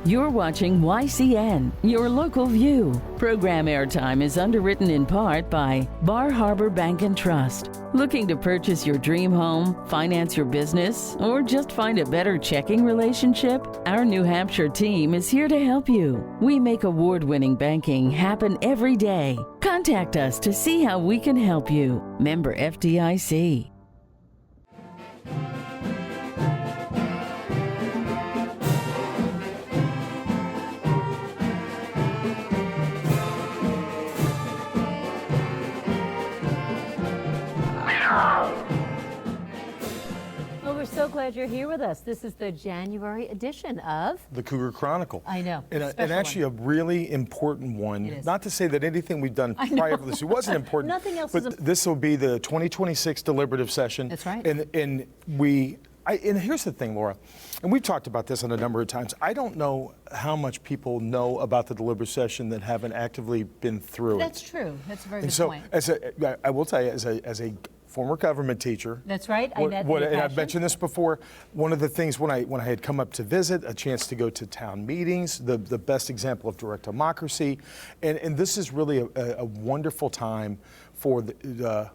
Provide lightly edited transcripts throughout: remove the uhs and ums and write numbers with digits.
You're watching YCN, your local view. Program airtime is underwritten in part by Bar Harbor Bank and Trust. Looking to purchase your dream home, finance your business, or just find a better checking relationship? Our New Hampshire team is here to help you. We make award-winning banking happen every day. Contact us to see how we can help you. Member FDIC. So glad you're here with us. This is the January edition of the Cougar Chronicle. I know. And actually a really important one. It is. Not to say that anything we've done prior to this wasn't important. Nothing else but this will be the 2026 deliberative session. That's right. And here's the thing, Laura, and we've talked about this on a number of times. I don't know how much people know about the deliberative session that haven't actively been through it. That's true. That's a very good point. I will tell you, as a former government teacher. That's right. And I've mentioned this before. One of the things when I had come up to visit, a chance to go to town meetings, the best example of direct democracy, and this is really a wonderful time for the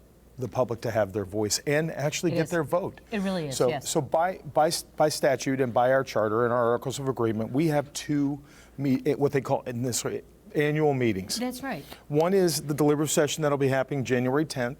public to have their voice and actually get their vote. It really is. So by statute and by our charter and our articles of agreement, we have two what they call in this annual meetings. That's right. One is the deliberative session that'll be happening January 10th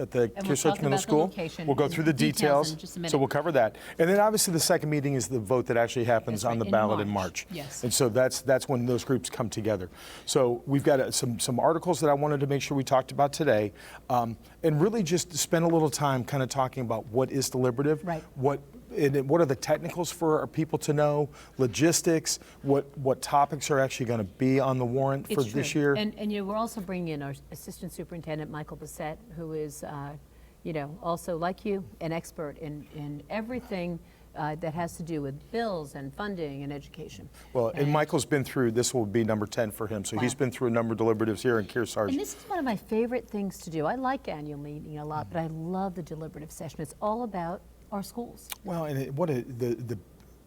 at the Kearsarge Middle School. We'll go through the details, so we'll cover that. And then obviously the second meeting is the vote that actually happens on the ballot in March. Yes. And so that's when those groups come together. So we've got some articles that I wanted to make sure we talked about today, and really just spend a little time kind of talking about what is deliberative, right. what are the technicals for our people to know, logistics, what topics are actually going to be on the warrant for this year. And we're also bringing in our Assistant Superintendent, Michael Bissett, who is, also like you, an expert in everything that has to do with bills and funding and education. Well, and Michael's been through, this will be number 10 for him, so he's been through a number of deliberatives here in Kearsarge. And this is one of my favorite things to do. I like annual meeting a lot, but I love the deliberative session. It's all about our schools. Well, and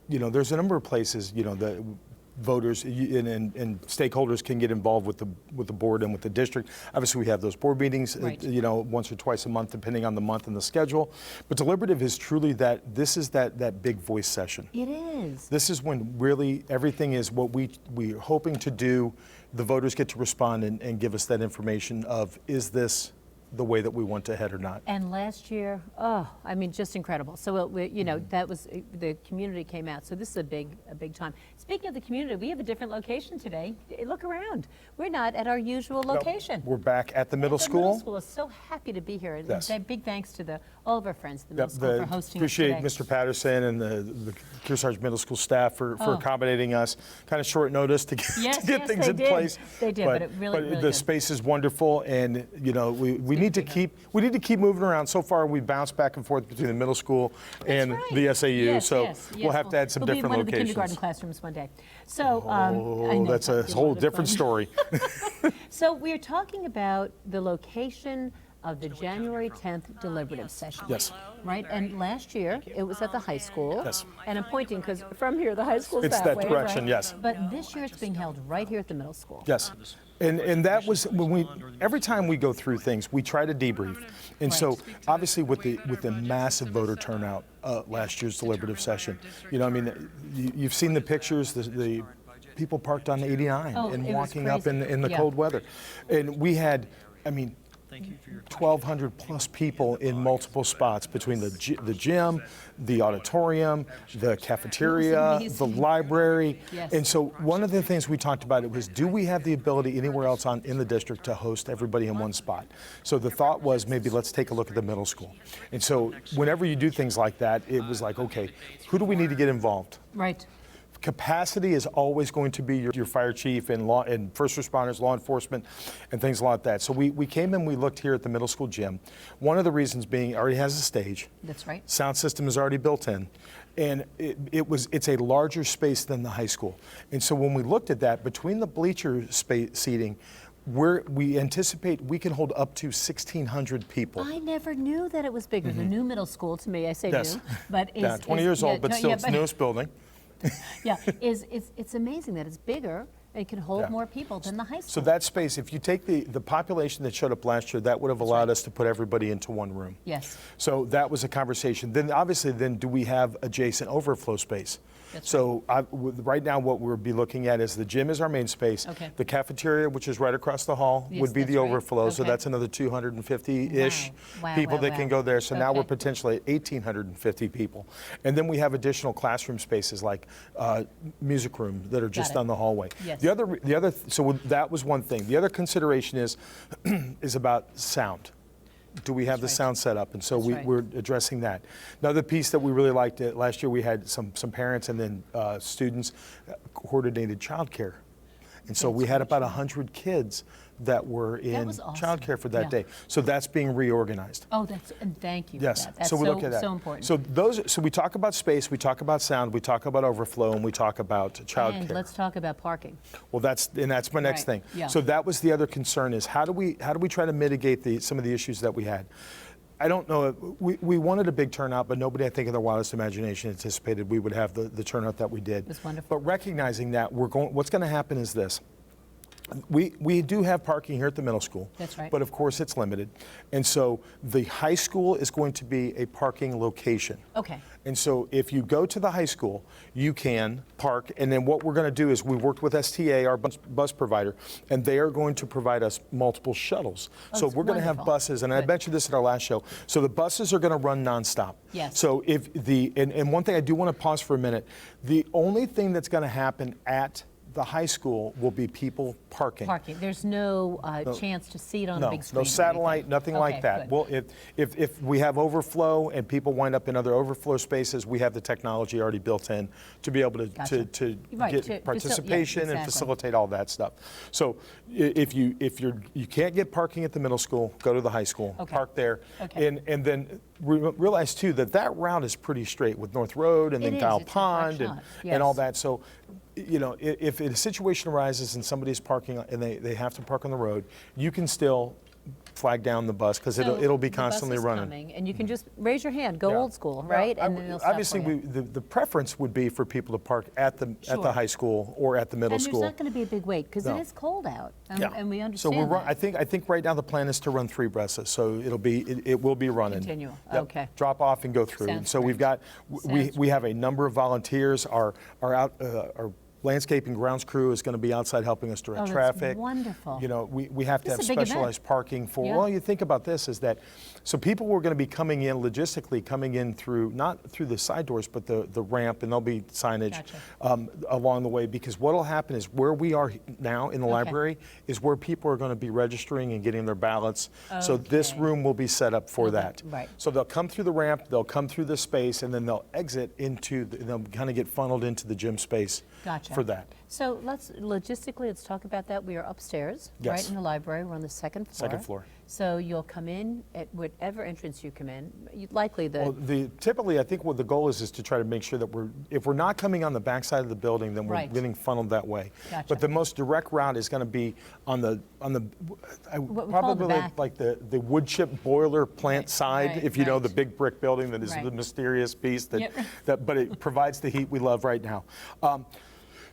there's a number of places, the voters and stakeholders can get involved with the board and with the district. Obviously, we have those board meetings, right. Once or twice a month, depending on the month and the schedule. But deliberative is truly this is that big voice session. It is. This is when really everything is what we're hoping to do. The voters get to respond and give us that information of, is this the way that we want to head or not. And last year, just incredible. So that was the community came out. So this is a big time. Speaking of the community, we have a different location today. Look around. We're not at our usual location. We're back at the middle school. The middle school is so happy to be here. Yes. Big thanks to all of our friends at the middle school for hosting us today. Appreciate Mr. Patterson and the Kearsarge Middle School staff for accommodating us. Kind of short notice to get things in place. They did, but it really the good. space is wonderful, and we need to keep moving around. So far, we bounced back and forth between the middle school and the SAU. Yes, we'll have to add some different locations. We'll be in one of the kindergarten classrooms one day. So I know, that's a whole different story. So we're talking about the location of the January 10th deliberative session. Yes. Right? And last year, it was at the high school. Yes. And I'm pointing because from here, the high school's it's that way, direction, right? Yes. But this year, it's being held right here at the middle school. Yes. And that was when every time we go through things, we try to debrief. And so obviously with the massive voter turnout last year's deliberative session, you've seen the pictures, the people parked on 89 and walking up in the cold weather. And we had, 1,200 plus people in multiple spots between the gym, the auditorium, the cafeteria, the library. Yes. And so one of the things we talked about was, do we have the ability anywhere else in the district to host everybody in one spot? So the thought was, maybe let's take a look at the middle school. And so whenever you do things like that, it was like, okay, who do we need to get involved? Right. Capacity is always going to be your fire chief and first responders, law enforcement, and things like that. So we came and we looked here at the middle school gym. One of the reasons being it already has a stage. That's right. Sound system is already built in. And it's a larger space than the high school. And so when we looked at that, between the bleacher seating, we anticipate we can hold up to 1,600 people. I never knew that it was bigger. The new middle school, to me, I say new, but is 20 years old, but still it's the newest building. Yeah, it's amazing that it's bigger. It can hold more people than the high school. So that space, if you take the population that showed up last year, that would have allowed us to put everybody into one room. Yes. So that was a conversation. Then obviously, do we have adjacent overflow space? That's so right now, what we'll be looking at is the gym is our main space. Okay. The cafeteria, which is right across the hall, would be the overflow. So that's another 250-ish people that can go there. So now we're potentially at 1,850 people. And then we have additional classroom spaces like music rooms that are just down the hallway. Yes. The other, so that was one thing. The other consideration is about sound. Do we have the sound set up? And so we're addressing that. Another piece that we really liked, last year we had some parents and then students coordinated childcare. And so we had about 100 kids that were in childcare for that day. So that's being reorganized. Oh, and thank you for that. That's so we look at that. So important. So we talk about space, we talk about sound, we talk about overflow, and we talk about childcare. And let's talk about parking. Well, that's my next thing. Yeah. So that was the other concern, is how do we try to mitigate some of the issues that we had? I don't know. We wanted a big turnout, but nobody, I think, in their wildest imagination anticipated we would have the turnout that we did. It's wonderful. But recognizing that, what's going to happen is this. We do have parking here at the middle school. That's right. But of course it's limited. And so the high school is going to be a parking location. Okay. And so if you go to the high school, you can park. And then what we're going to do is we worked with STA, our bus provider, and they are going to provide us multiple shuttles. So we're going to have buses, and I mentioned this at our last show. So the buses are going to run nonstop. Yes. So and one thing I do want to pause for a minute, the only thing that's going to happen at the high school will be people parking. There's no chance to see it on a big screen. No satellite, nothing like that. Good. Well, if we have overflow and people wind up in other overflow spaces, we have the technology already built in to be able to get participation and facilitate all that stuff. So if you can't get parking at the middle school, go to the high school, park there, and then realize too that route is pretty straight with North Road and then Kyle Pond and all that. So, you know, if a situation arises and somebody's parking and they have to park on the road, you can still flag down the bus because it'll be constantly running. Coming, and you can just raise your hand, go old school, right? And then obviously, the preference would be for people to park at the high school or at the middle school. And there's not going to be a big wait because it is cold out, and we understand. So that. I think right now the plan is to run 3 buses, so it will be running. Continue. Yep. Okay. Drop off and go through. Sounds and so great. we've got we have a number of volunteers. Our landscaping grounds crew is going to be outside helping us direct traffic. That's wonderful. You know, we have to have specialized parking for. Yeah. Well, you think about this is that, so people were going to be coming in logistically, coming in through not through the side doors, but the ramp, and there'll be signage along the way. Because what'll happen is where we are now in the library is where people are going to be registering and getting their ballots. So this room will be set up for that. Right. So they'll come through the ramp, they'll come through the space, and then they'll exit they'll kind of get funneled into the gym space. Gotcha. For that. So let's talk about that. We are upstairs, right in the library. We're on the second floor. Second floor. So you'll come in at whatever entrance you come in. Typically, I think what the goal is to try to make sure that if we're not coming on the backside of the building, then we're getting funneled that way. Gotcha. But the most direct route is going to be on the probably like the wood chip boiler plant side, if you know the big brick building that is the mysterious beast but it provides the heat we love right now.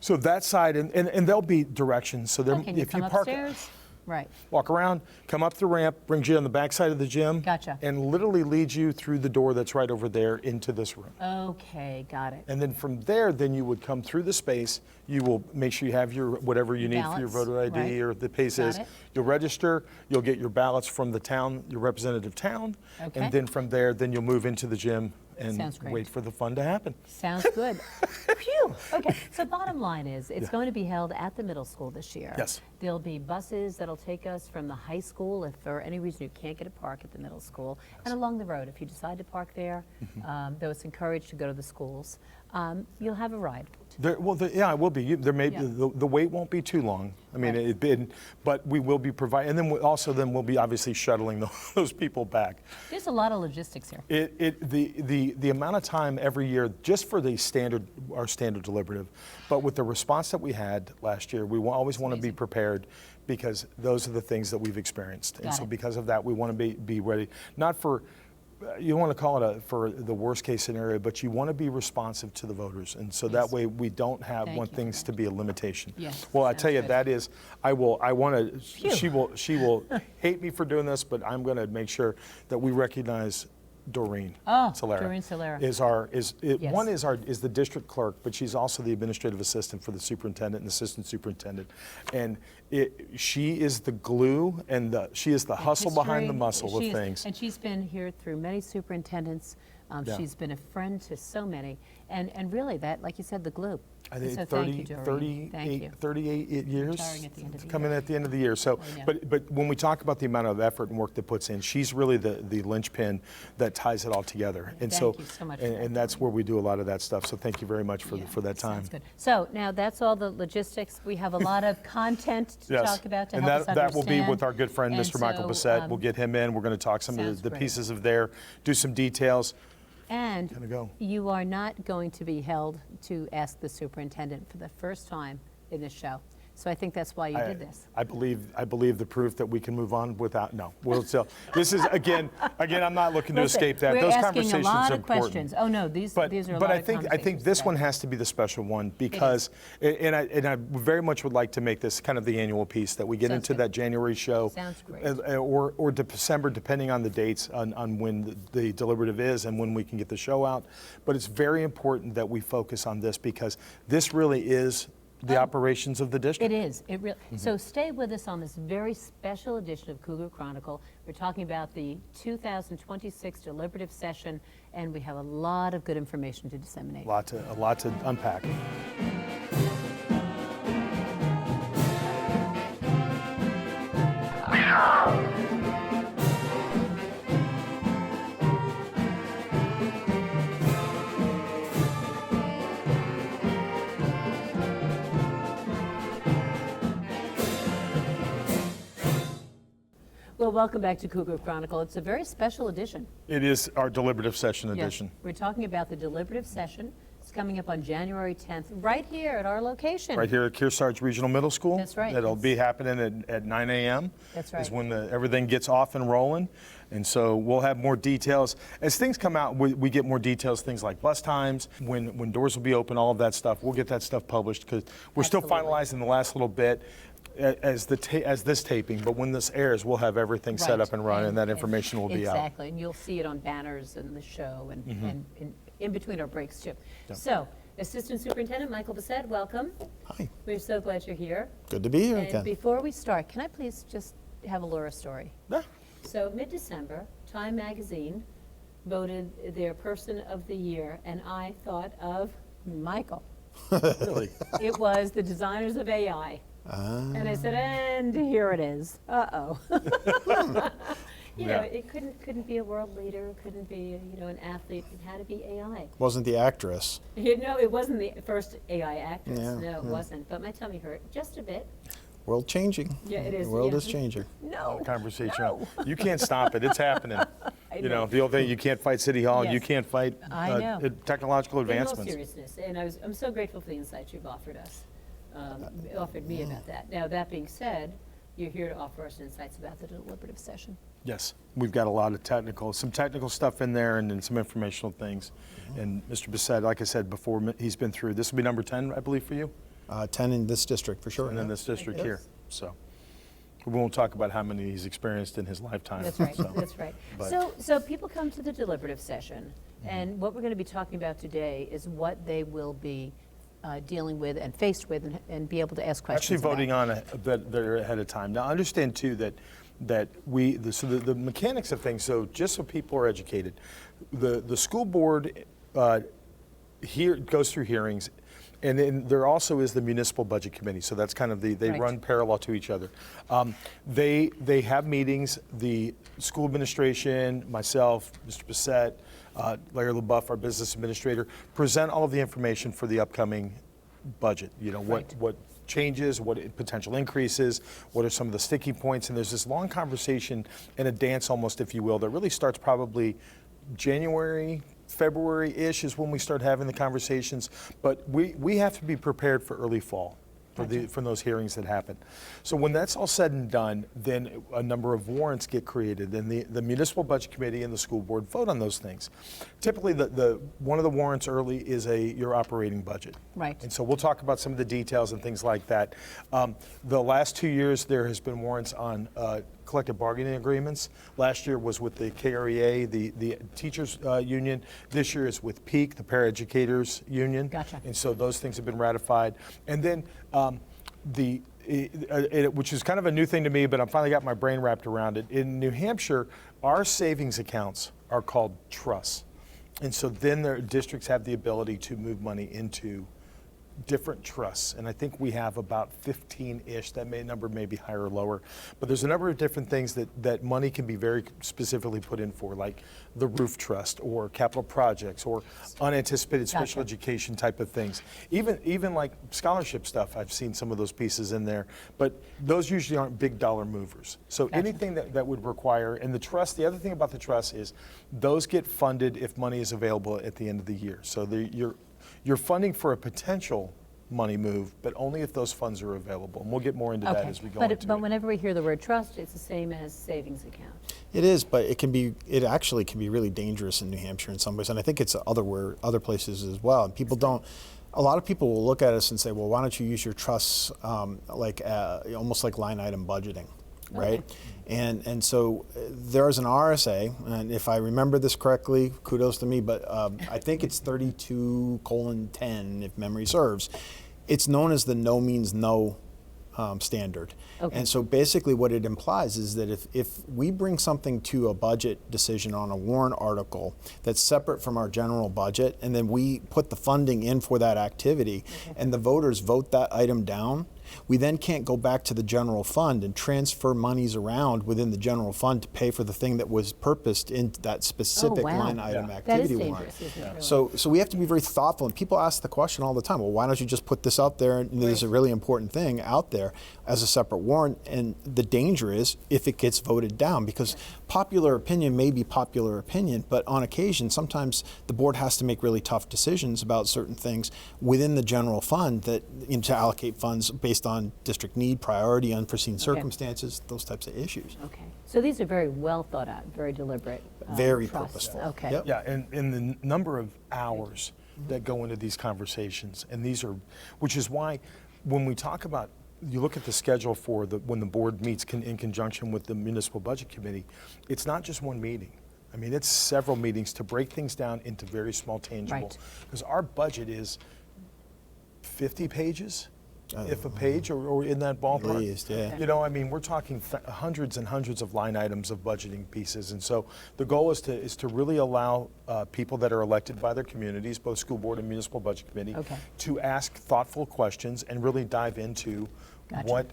So that side, and there'll be directions. So if you park upstairs, walk around, come up the ramp, brings you on the back side of the gym, and literally leads you through the door that's right over there into this room. Okay, got it. And then from there, you would come through the space. You will make sure you have your whatever you need for your voter ID or the pace is. You'll register. You'll get your ballots from the town, your representative town, and then from there, you'll move into the gym and wait for the fun to happen. Sounds good. Phew. Okay, so bottom line is it's going to be held at the middle school this year. Yes. There'll be buses that'll take us from the high school if for any reason you can't get a park at the middle school, and along the road if you decide to park there, though it's encouraged to go to the schools, you'll have a ride. It will be. The wait won't be too long. I mean, but we will be providing, and then we'll be obviously shuttling those people back. There's a lot of logistics here. The amount of time every year just for our standard deliberative, but with the response that we had last year, we always want to be prepared because those are the things that we've experienced, and so because of that, we want to be ready, not for you don't want to call it for the worst case scenario, but you want to be responsive to the voters, and so that way we don't want things to be a limitation. Yes, well, I tell you, good. that is, I want to. She will hate me for doing this, but I'm going to make sure that we recognize Doreen Solera. Doreen Solera. Is the district clerk, but she's also the administrative assistant for the superintendent and assistant superintendent, and she is the glue and she is the hustle behind the muscle of things. And she's been here through many superintendents. She's been a friend to so many, and really that, like you said, the glue. I think so 38 years. Retiring at the end of the coming year. at the end of the year. So, but when we talk about the amount of effort and work that puts in, she's really the linchpin that ties it all together. And thank you so much. And that's where we do a lot of that stuff. So thank you very much for that time. Sounds good. So now that's all the logistics. We have a lot of content to talk about to help us understand. That will be with our good friend, And Mr. Michael so, Bissett. We'll get him in. We're going to talk some of the pieces of there, do some details. And you are not going to be held to ask the superintendent for the first time in this show. So I think that's why you did this. I believe the proof that we can move on without, no, we'll still, this is, again, I'm not looking to escape that. Those conversations are important. We're asking a lot of questions. Oh, no, these are a lot of conversations. But I think this one has to be the special one because, and I very much would like to make this kind of the annual piece that we get into that January show. Sounds great. Or December, depending on the dates on when the deliberative is and when we can get the show out. But it's very important that we focus on this because this really is the operations of the district. It is. It really. So stay with us on this very special edition of Cougar Chronicle. We're talking about the 2026 deliberative session, and we have a lot of good information to disseminate. A lot to unpack. Well, welcome back to Cougar Chronicle. It's a very special edition. It is our deliberative session edition. Yes, we're talking about the deliberative session. It's coming up on January 10th, right here at our location. Right here at Kearsarge Regional Middle School. That's right. It'll be happening at 9 a.m. That's right. Is when everything gets off and rolling. And so we'll have more details. As things come out, we get more details, things like bus times, when doors will be open, all of that stuff. We'll get that stuff published because we're still finalizing the last little bit as this taping, but when this airs, we'll have everything set up and run, and that information will be out. Exactly, and you'll see it on banners and the show and in between our breaks too. So, Assistant Superintendent Michael Bissett, welcome. Hi. We're so glad you're here. Good to be here And again. before we start, can I please just have a Laura story? Yeah. So mid-December, Time Magazine voted their Person of the Year, and I thought of Michael. Really? It was the designers of AI. And I said, and here it is. Uh-oh. You know, it couldn't be a world leader, couldn't be, an athlete. It had to be AI. Wasn't the actress. No, it wasn't the first AI actress. Yeah, No, it wasn't. But my tummy hurt just a bit. World changing. Yeah, it is. The world yeah. is changing. No. Conversation. No. You can't stop it. It's happening. I know. The old thing, you can't fight City Hall, Yes. you can't fight I know. technological In all advancements. seriousness, and I'm so grateful for the insights you've offered us, offered me about that. Now, that being said, you're here to offer us insights about the deliberative session. Yes, we've got a lot of some technical stuff in there and then some informational things. And Mr. Bissett, like I said before, he's been through, this will be number 10, I believe, for you? 10 in this district, for sure. And in this district here, so. We won't talk about how many he's experienced in his lifetime. That's right, so. that's right. But- So people come to the deliberative session, and what we're going to be talking about today is what they will be dealing with and faced with and be able to ask questions Actually voting about. on that they're ahead of time. Now, understand too that the mechanics of things, so just so people are educated, the school board goes through hearings, and then there also is the municipal budget committee. So that's kind of they Right. run parallel to each other. They have meetings. The school administration, myself, Mr. Bissett, Larry LaBeouf, our business administrator, present all of the information for the upcoming budget. What changes, what potential increases, what are some of the sticky points, and there's this long conversation and a dance almost, if you will, that really starts probably January, February-ish is when we start having the conversations, but we have to be prepared for early fall. from those hearings that happen. So when that's all said and done, then a number of warrants get created, and the Municipal Budget Committee and the school board vote on those things. Typically, one of the warrants early is your operating budget. Right. And so we'll talk about some of the details and things like that. The last 2 years, there has been warrants on collective bargaining agreements. Last year was with the KREA, the teachers union. This year is with PEAK, the paraeducators union. Gotcha. And so those things have been ratified. And then which is kind of a new thing to me, but I finally got my brain wrapped around it. In New Hampshire, our savings accounts are called trusts. And so then their districts have the ability to move money into different trusts, and I think we have about 15-ish. That number may be higher or lower, but there's a number of different things that money can be very specifically put in for, like the roof trust or capital projects or unanticipated special education type of things. Even like scholarship stuff, I've seen some of those pieces in there, but those usually aren't big dollar movers. So anything that would require, and the trust, the other thing about the trust is those get funded if money is available at the end of the year. So you're funding for a potential money move, but only if those funds are available. And we'll get more into that as we go into it. But whenever we hear the word trust, it's the same as savings account. It is, but it actually can be really dangerous in New Hampshire in some ways, and I think it's other places as well. And a lot of people will look at us and say, well, why don't you use your trusts almost like line item budgeting, right? Okay. And so there's an RSA, and if I remember this correctly, kudos to me, but I think it's 32:10 if memory serves. It's known as the no means no standard. Okay. And so basically what it implies is that if we bring something to a budget decision on a warrant article that's separate from our general budget, and then we put the funding in for that activity, and the voters vote that item down, we then can't go back to the general fund and transfer monies around within the general fund to pay for the thing that was purposed in that specific line item activity warrant. That is dangerous, isn't it, really? So we have to be very thoughtful, and people ask the question all the time, well, why don't you just put this out there, and there's a really important thing out there as a separate warrant, and the danger is if it gets voted down, because popular opinion may be popular opinion, but on occasion, sometimes the board has to make really tough decisions about certain things within the general fund to allocate funds based on district need, priority, unforeseen circumstances, those types of issues. Okay. So these are very well thought out, very deliberate. Very trusts. purposeful. Okay. Yep. Yeah, and the number of hours that go into these conversations, and which is why when we talk about, you look at the schedule for when the board meets in conjunction with the Municipal Budget Committee, it's not just one meeting. I mean, it's several meetings to break things down into very small tangibles. Because our budget is 50 pages, if a page, or in that ballpark. At least, yeah. You know, I mean, we're talking hundreds and hundreds of line items of budgeting pieces, and so the goal is to really allow people that are elected by their communities, both school board and municipal budget committee, to ask thoughtful questions and really dive into what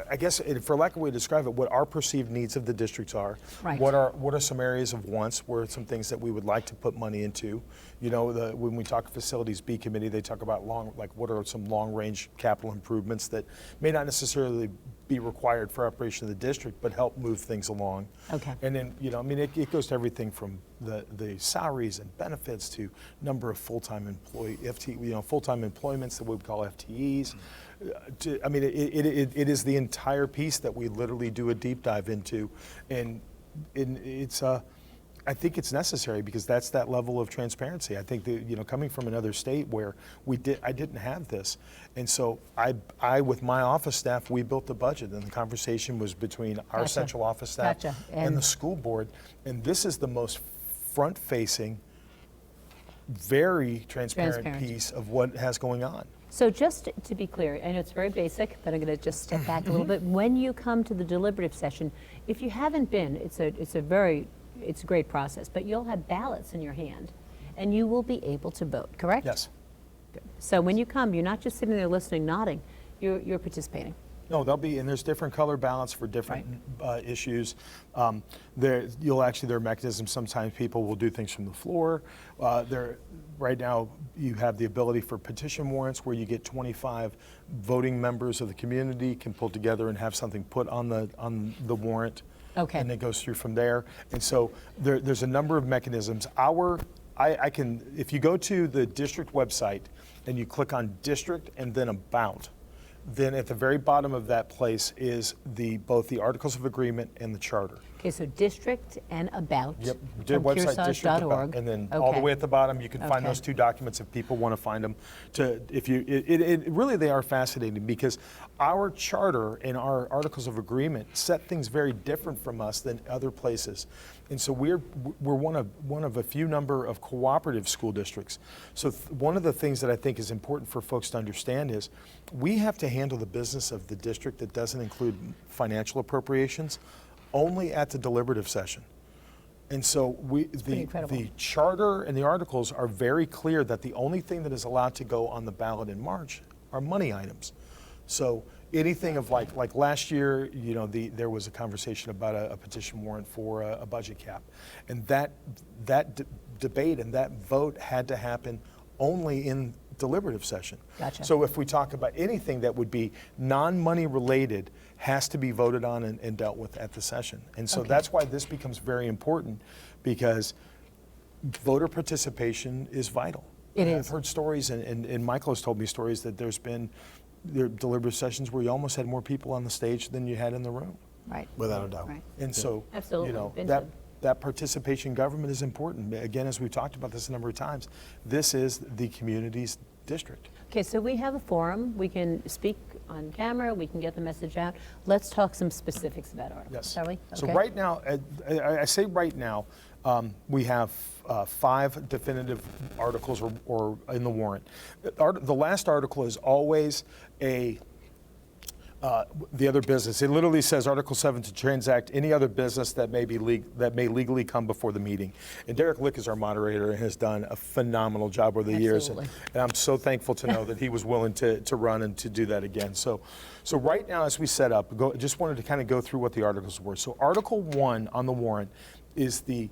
I guess, for lack of a way to describe it, what our perceived needs of the districts are. Right. What are some areas of wants? What are some things that we would like to put money into? You know, when we talk Facilities B Committee, they talk about what are some long-range capital improvements that may not necessarily be required for operation of the district, but help move things along. Okay. And then, you know, I mean, it goes to everything from the salaries and benefits to number of full-time full-time employments that we would call FTEs. I mean, it is the entire piece that we literally do a deep dive into, and it's I think it's necessary because that's that level of transparency. I think that, you know, coming from another state where I didn't have this, and so I with my office staff, we built the budget, and the conversation was between our central office staff and the school board, and this is the most front-facing, very transparent piece of what has going on. So just to be clear, I know it's very basic, but I'm going to just step back a little bit. When you come to the deliberative session, if you haven't been, it's a great process, but you'll have ballots in your hand, and you will be able to vote, correct? Yes. Good. So when you come, you're not just sitting there listening, nodding, you're participating. No, and there's different color ballots for different issues. There are mechanisms. Sometimes people will do things from the floor. Right now, you have the ability for petition warrants where you get 25 voting members of the community can pull together and have something put on the warrant. Okay. And it goes through from there. And so there's a number of mechanisms. Our I can, if you go to the district website and you click on district and then about, then at the very bottom of that place is both the Articles of Agreement and the charter. Okay, so district and about. Yep, from website district about, Kearsarge.org. and then all the way at the bottom you can find those two documents if people want to find them. Really they are fascinating because our charter and our Articles of Agreement set things very different from us than other places, and so we're one of a few number of cooperative school districts. So one of the things that I think is important for folks to understand is we have to handle the business of the district that doesn't include financial appropriations only at the deliberative session. And so the charter and the articles are very clear that the only thing that is allowed to go on the ballot in March are money items. So anything of like last year, there was a conversation about a petition warrant for a budget cap, and that debate and that vote had to happen only in deliberative session. Gotcha. So if we talk about anything that would be non-money related, has to be voted on and dealt with at the session. And so that's why this becomes very important, because voter participation is vital. It is. I've heard stories, and Michael has told me stories that there deliberative sessions where you almost had more people on the stage than you had in the room. Right. Without a doubt. Right. And so, Absolutely. that participation government is important. Again, as we've talked about this a number of times, this is the community's district. Okay, so we have a forum. We can speak on camera. We can get the message out. Let's talk some specifics about articles, Yes. shall we? So Okay. right now, I say right now, we have 5 definitive articles or in the warrant. The last article is always the other business. It literally says Article 7 to transact any other business that may legally come before the meeting. And Derek Lick is our moderator and has done a phenomenal job over the years. And I'm so thankful to know that he was willing to run and to do that again. So right now, as we set up, just wanted to kind of go through what the articles were. So Article 1 on the warrant is the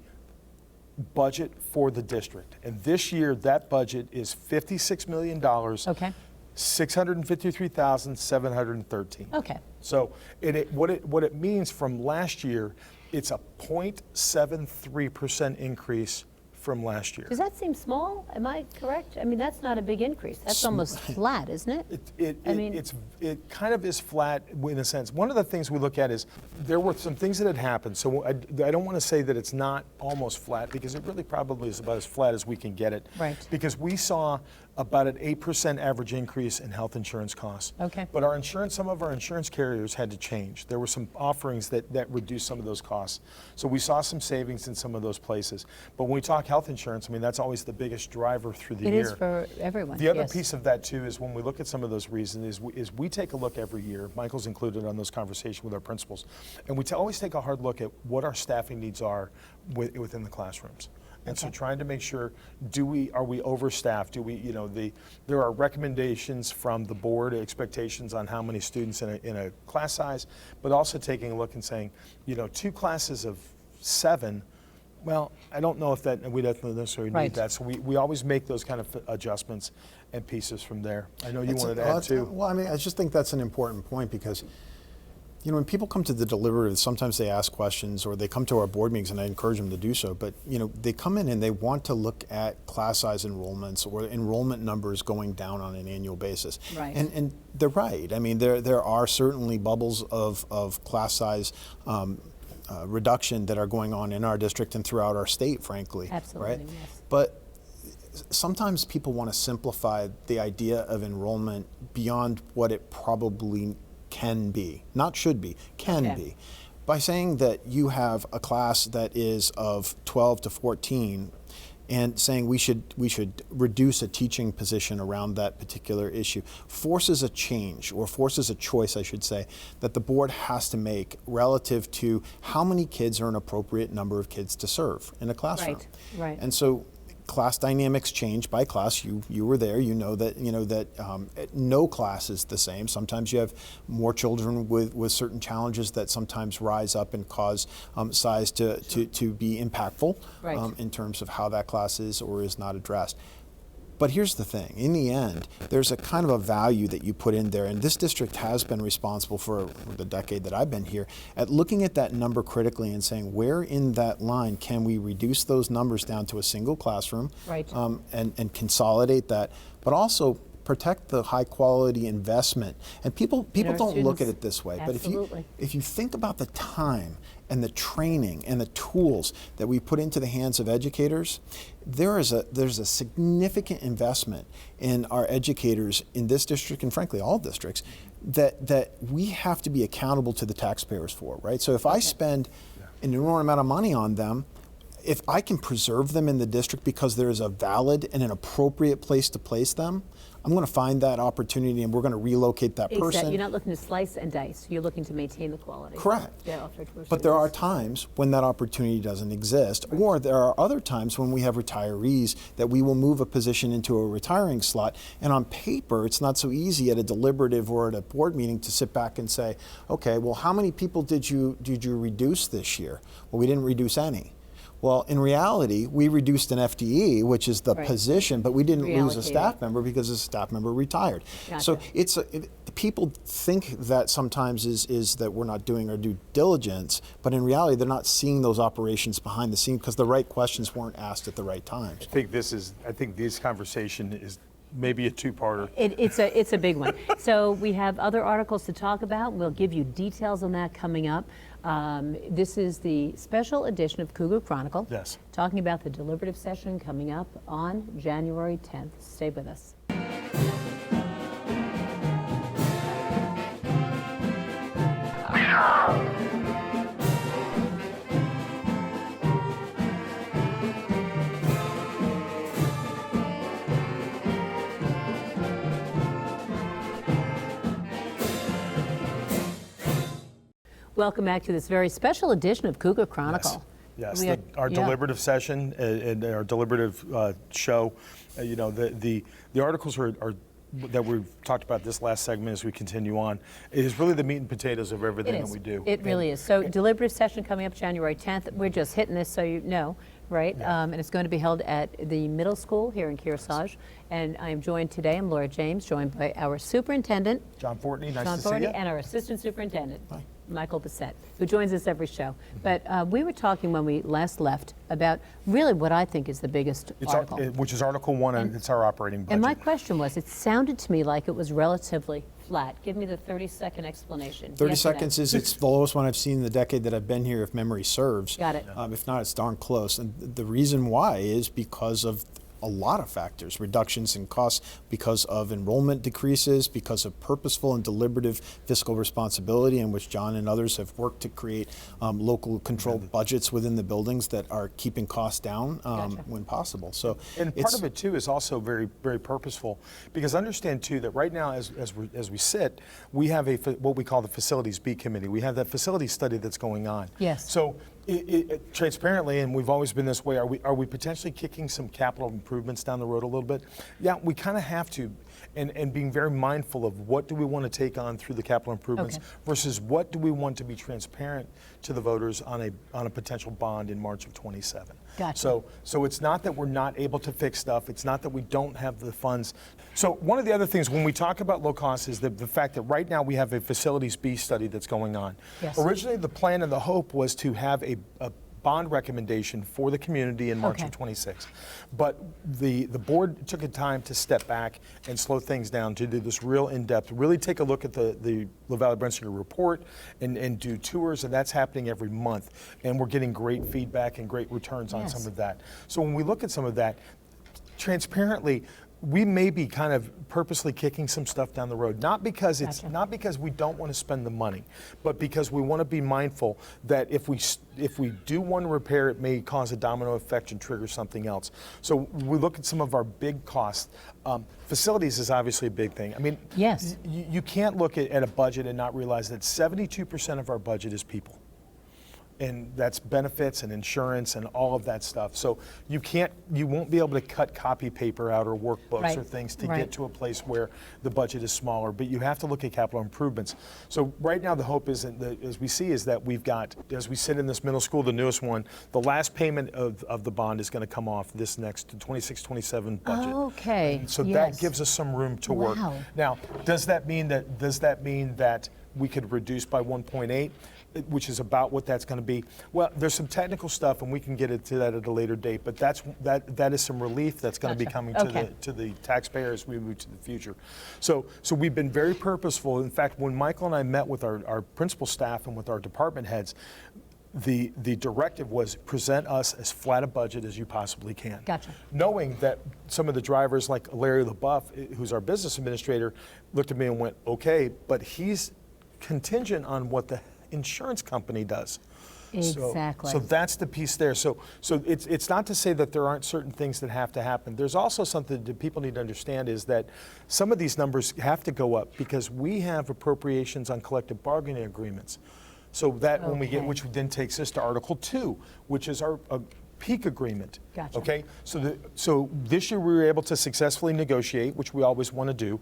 budget for the district. And this year, that budget is $56 million. Okay. $653,713. Okay. So what it means from last year, it's a 0.73% increase from last year. Does that seem small? Am I correct? I mean, that's not a big increase. That's almost flat, isn't it? It kind of is flat in a sense. One of the things we look at is there were some things that had happened. So I don't want to say that it's not almost flat, because it really probably is about as flat as we can get it. Right. Because we saw about an 8% average increase in health insurance costs. Okay. But some of our insurance carriers had to change. There were some offerings that reduced some of those costs. So we saw some savings in some of those places. But when we talk health insurance, I mean, that's always the biggest driver through the year. It is for everyone. The other yes. piece of that too is when we look at some of those reasons is we take a look every year. Michael's included on those conversations with our principals, and we always take a hard look at what our staffing needs are within the classrooms. And so trying to make sure, are we overstaffed? There are recommendations from the board, expectations on how many students in a class size, but also taking a look and saying, 2 classes of 7, well, I don't know if we don't necessarily need that. So we always make those kind of adjustments and pieces from there. I know you wanted to add too. Well, I mean, I just think that's an important point, because when people come to the deliberative, sometimes they ask questions, or they come to our board meetings, and I encourage them to do so. But they come in and they want to look at class size enrollments or enrollment numbers going down on an annual basis. Right. And they're right. I mean, there are certainly bubbles of class size reduction that are going on in our district and throughout our state, frankly. Absolutely. Right? Yes. But sometimes people want to simplify the idea of enrollment beyond what it probably can be, not should be, can be, by saying that you have a class that is of 12 to 14 and saying we should reduce a teaching position around that particular issue forces a change, or forces a choice, I should say, that the board has to make relative to how many kids are an appropriate number of kids to serve in a classroom. Right. And so class dynamics change by class. You were there. You know that no class is the same. Sometimes you have more children with certain challenges that sometimes rise up and cause size to be impactful in terms of how that class is or is not addressed. But here's the thing, in the end, there's a kind of a value that you put in there, and this district has been responsible for the decade that I've been here, at looking at that number critically and saying, where in that line can we reduce those numbers down to a single classroom, Right. And consolidate that, but also protect the high quality investment. And people our don't look at students. it this way, Absolutely. but if you think about the time and the training and the tools that we put into the hands of educators, there's a significant investment in our educators in this district, and frankly all districts, that we have to be accountable to the taxpayers for, right? So if I spend an enormous amount of money on them, if I can preserve them in the district because there is a valid and an appropriate place to place them, I'm going to find that opportunity and we're going to relocate that person. Exactly. You're not looking to slice and dice. You're looking to maintain the quality. Correct. Yeah, offered to our But there are students. times when that opportunity doesn't exist, or there are other times when we have retirees that we will move a position into a retiring slot, and on paper it's not so easy at a deliberative or at a board meeting to sit back and say, okay, well, how many people did you reduce this year? Well, we didn't reduce any. Well, in reality, we reduced an FTE, which is the Right. position, but we didn't lose a Reallocated. staff member because a staff member retired. So Gotcha. people think that sometimes is that we're not doing our due diligence, but in reality, they're not seeing those operations behind the scenes because the right questions weren't asked at the right times. I think this conversation is maybe a two-parter. It's a big one. So we have other articles to talk about. We'll give you details on that coming up. This is the special edition of Cougar Chronicle. Yes. Talking about the deliberative session coming up on January 10th. Stay with us. Welcome back to this very special edition of Cougar Chronicle. Yes, We are- our yeah. deliberative session and our deliberative show, the articles are that we've talked about this last segment as we continue on, is really the meat and potatoes of everything that we do. It really is. So deliberative session coming up January 10th. We're just hitting this so you know, right? And it's going to be held at the middle school here in Kearsarge. And I am joined today, I'm Laura James, joined by our superintendent, John Fortney, nice John to see Thorney, you. and our assistant superintendent, Michael Bissett, who joins us every show. But we were talking when we last left about really what I think is the biggest article. Which is Article 1, and it's our operating budget. And my question was, it sounded to me like it was relatively flat. Give me the 30-second explanation. 30 Yes or no? seconds is it's the lowest one I've seen in the decade that I've been here, if memory serves. Got it. If not, it's darn close. And the reason why is because of a lot of factors, reductions in costs because of enrollment decreases, because of purposeful and deliberative fiscal responsibility in which John and others have worked to create local controlled budgets within the buildings that are keeping costs down when possible. So, And part of it too is also very, very purposeful, because understand too that right now as we sit, we have what we call the Facilities B Committee. We have that facility study that's going on. Yes. So transparently, and we've always been this way, are we potentially kicking some capital improvements down the road a little bit? Yeah, we kind of have to, and being very mindful of what do we want to take on through the capital improvements versus what do we want to be transparent to the voters on a potential bond in March of 27. Gotcha. So it's not that we're not able to fix stuff. It's not that we don't have the funds. So one of the other things when we talk about low cost is the fact that right now we have a Facilities B study that's going on. Yes. Originally, the plan and the hope was to have a bond recommendation for the community in March of 26. But the board took a time to step back and slow things down to do this real in-depth, really take a look at the LaValle-Brensinger report and do tours, and that's happening every month. And we're getting great feedback and great returns on some of that. So when we look at some of that, transparently, we may be kind of purposely kicking some stuff down the road, not because not because we don't want to spend the money, but because we want to be mindful that if we do one repair, it may cause a domino effect and trigger something else. So we look at some of our big costs. Facilities is obviously a big thing. I mean, Yes. you can't look at a budget and not realize that 72% of our budget is people. and that's benefits and insurance and all of that stuff. So you won't be able to cut copy paper out or workbooks or things to get to a place where the budget is smaller, but you have to look at capital improvements. So right now the hope is, as we see, is that we've got, as we sit in this middle school, the newest one, the last payment of the bond is going to come off this next 26-27 budget. Okay. And so that gives us some room to work. Now, does that mean that we could reduce by 1.8, which is about what that's going to be? Well, there's some technical stuff, and we can get into that at a later date. But that is some relief that's going to be coming to the taxpayer as we move to the future. So we've been very purposeful. In fact, when Michael and I met with our principal staff and with our department heads, the directive was present us as flat a budget as you possibly can. Gotcha. Knowing that some of the drivers, like Larry LaBeouf, who's our business administrator, looked at me and went, okay, but he's contingent on what the insurance company does. Exactly. So that's the piece there. So it's not to say that there aren't certain things that have to happen. There's also something that people need to understand is that some of these numbers have to go up because we have appropriations on collective bargaining agreements. So that when we get, which then takes us to Article 2, which is our peak agreement. Gotcha. Okay, so this year we were able to successfully negotiate, which we always want to do.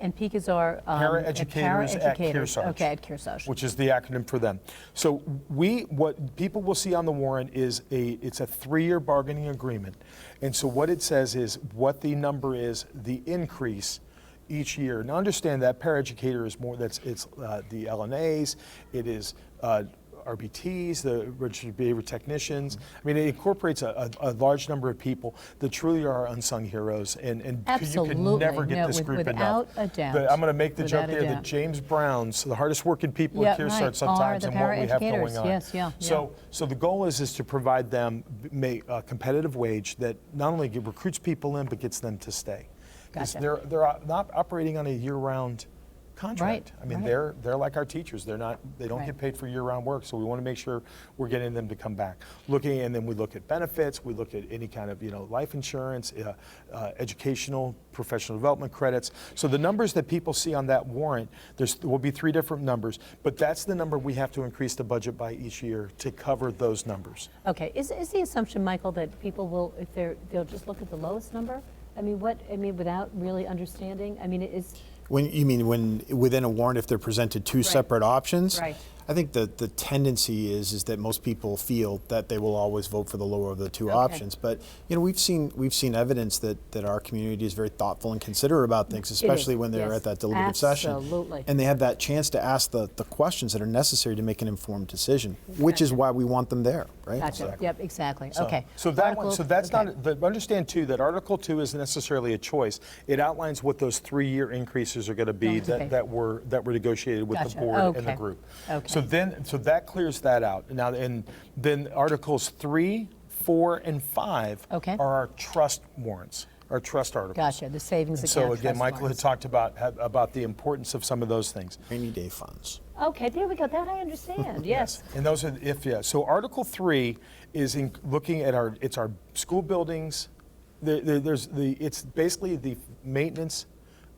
And peak is our Paraeducators at Kearsarge. Okay, at Kearsarge. Which is the acronym for them. So what people will see on the warrant is it's a 3-year bargaining agreement, and so what it says is what the number is, the increase each year. Now understand that paraeducator is more, it's the LNAs, it is RBTs, the registered behavior technicians. I mean, it incorporates a large number of people that truly are unsung heroes, and you can never get this group enough. Without a doubt. I'm going to make the joke there that James Brown's, the hardest working people at Kearsarge sometimes, and what we have going on. Yes, yeah. So the goal is to provide them a competitive wage that not only recruits people in, but gets them to stay. Because they're not operating on a year-round contract. I mean, they're like our teachers. They don't get paid for year-round work. So we want to make sure we're getting them to come back. And then we look at benefits. We look at any kind of life insurance, educational, professional development credits. So the numbers that people see on that warrant, there will be 3 different numbers, but that's the number we have to increase the budget by each year to cover those numbers. Okay. Is the assumption, Michael, that people will, if they'll just look at the lowest number? Without really understanding? I mean, When within a warrant, if they're presented 2 separate options? Right. I think the tendency is that most people feel that they will always vote for the lower of the 2 options. But we've seen evidence that our community is very thoughtful and considerate about things, especially when they're at that deliberative session. Absolutely. And they have that chance to ask the questions that are necessary to make an informed decision, which is why we want them there, right? Gotcha. Exactly. Yep, exactly. So, okay. So that's not. But understand too that Article 2 isn't necessarily a choice. It outlines what those 3-year increases are going to be that were negotiated with the board and the group. Okay. So that clears that out. Now, and then Articles 3, 4, and 5 are our trust warrants, our trust articles. Gotcha. The savings account. So again, trust Michael had funds. talked about the importance of some of those things. Rainy day funds. Okay, there we go. That I understand. Yes. And those are So Article 3 is looking at our school buildings. It's basically the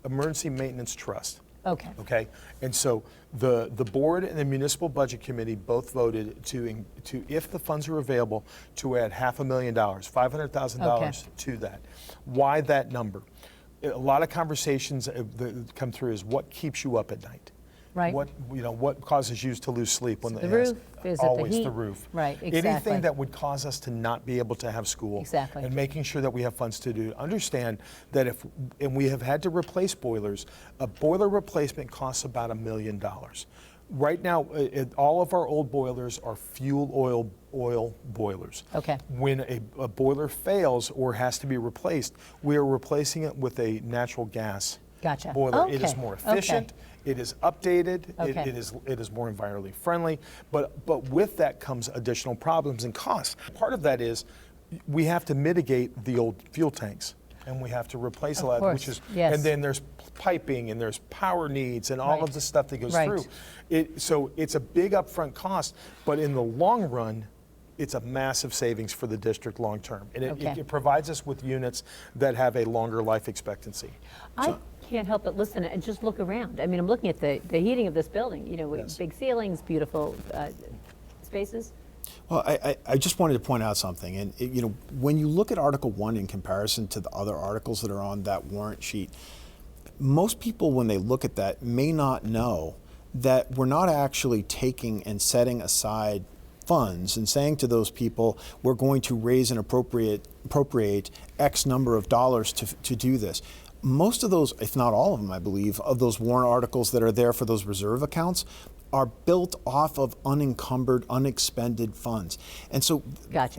emergency maintenance trust. Okay. Okay, and so the board and the municipal budget committee both voted to if the funds are available, to add $500,000, $500,000 to that. Why that number? A lot of conversations that come through is what keeps you up at night. Right. What causes you to lose sleep when the roof? Is it the always heat? the roof. Right, exactly. Anything that would cause us to not be able to have school. Exactly. And making sure that we have funds to do. Understand that and we have had to replace boilers. A boiler replacement costs about $1 million. Right now, all of our old boilers are fuel oil boilers. Okay. When a boiler fails or has to be replaced, we are replacing it with a natural gas boiler. It is more efficient. It is updated. It is more environmentally friendly. But with that comes additional problems and costs. Part of that is we have to mitigate the old fuel tanks, and we have to replace a lot, which is, and then there's piping and there's power needs and all of the stuff that goes through. So it's a big upfront cost, but in the long run, it's a massive savings for the district long term. And it provides us with units that have a longer life expectancy. I can't help but listen and just look around. I mean, I'm looking at the heating of this building, with big ceilings, beautiful spaces. Well, I just wanted to point out something, and when you look at Article 1 in comparison to the other articles that are on that warrant sheet, most people, when they look at that, may not know that we're not actually taking and setting aside funds and saying to those people, we're going to raise and appropriate X number of dollars to do this. Most of those, if not all of them, I believe, of those warrant articles that are there for those reserve accounts are built off of unencumbered, unexpended funds. And so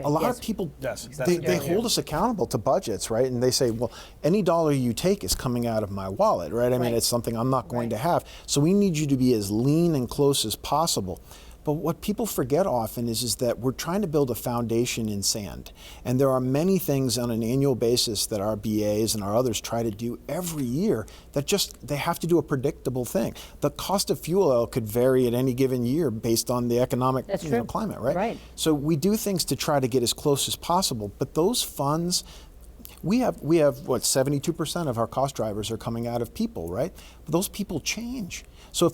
a lot of people, they hold us accountable to budgets, right? And they say, well, any dollar you take is coming out of my wallet, right? I mean, it's something I'm not going to have. So we need you to be as lean and close as possible. But what people forget often is that we're trying to build a foundation in sand. And there are many things on an annual basis that our BAs and our others try to do every year that they have to do a predictable thing. The cost of fuel oil could vary at any given year based on the economic climate, right? Right. So we do things to try to get as close as possible. But those funds, we have what, 72% of our cost drivers are coming out of people, right? But those people change. So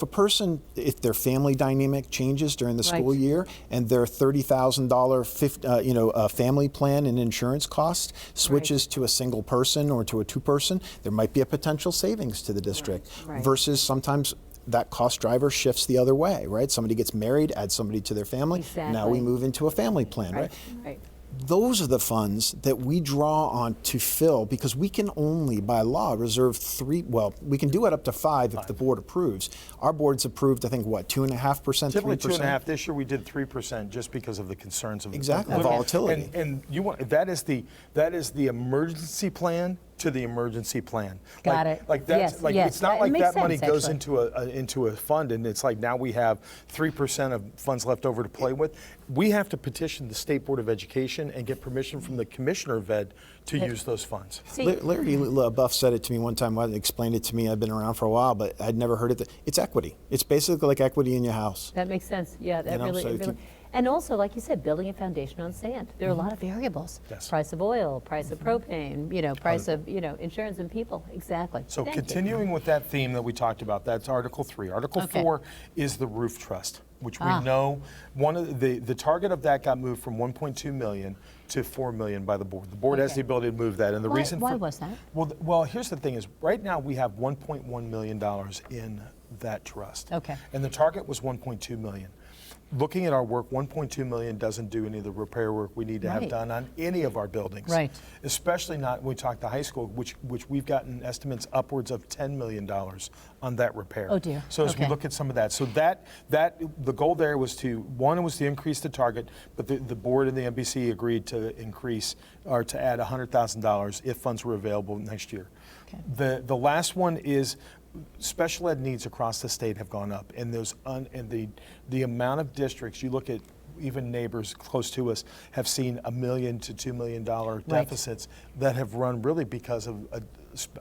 if their family dynamic changes during the school year and their $30,000 family plan and insurance cost switches to a single person or to a two-person, there might be a potential savings to the district versus sometimes that cost driver shifts the other way, right? Somebody gets married, adds somebody to their family. Exactly. Now we move into a family plan, right? Those are the funds that we draw on to fill, because we can only, by law, reserve we can do it up to 5 if the board approves. Our board's approved, I think, 2.5%, 3%? Typically 2.5%. This year we did 3% just because of the concerns of volatility. And that is the emergency plan to the emergency plan. Got it. Like that's it's not like that money goes into a fund and it's like now we have 3% of funds left over to play with. We have to petition the State Board of Education and get permission from the Commissioner of Ed to use those funds. Larry Buff said it to me one time. Explained it to me. I've been around for a while, but I'd never heard it. It's equity. It's basically like equity in your house. That makes sense. Yeah, that really. And also, like you said, building a foundation on sand. There are a lot of variables. Yes. Price of oil, price of propane, price of, insurance and people. Exactly. So continuing with that theme that we talked about, that's Article 3. Article 4 is the roof trust, which we know one of the target of that got moved from 1.2 million to 4 million by the board. The board has the ability to move that, and the reason why was that? Well, here's the thing: is right now we have 1.1 million dollars in that trust. Okay. And the target was 1.2 million. Looking at our work, 1.2 million doesn't do any of the repair work we need to have done on any of our buildings. Right. Especially not when we talk the high school, which we've gotten estimates upwards of $10 million on that repair. Oh dear. So as we look at some of that, so that the goal there was to increase the target, but the board and the NBC agreed to increase or to add $100,000 if funds were available next year. Okay. The last one is special ed needs across the state have gone up, and the amount of districts, you look at even neighbors close to us, have seen $1 million to $2 million deficits that have run really because of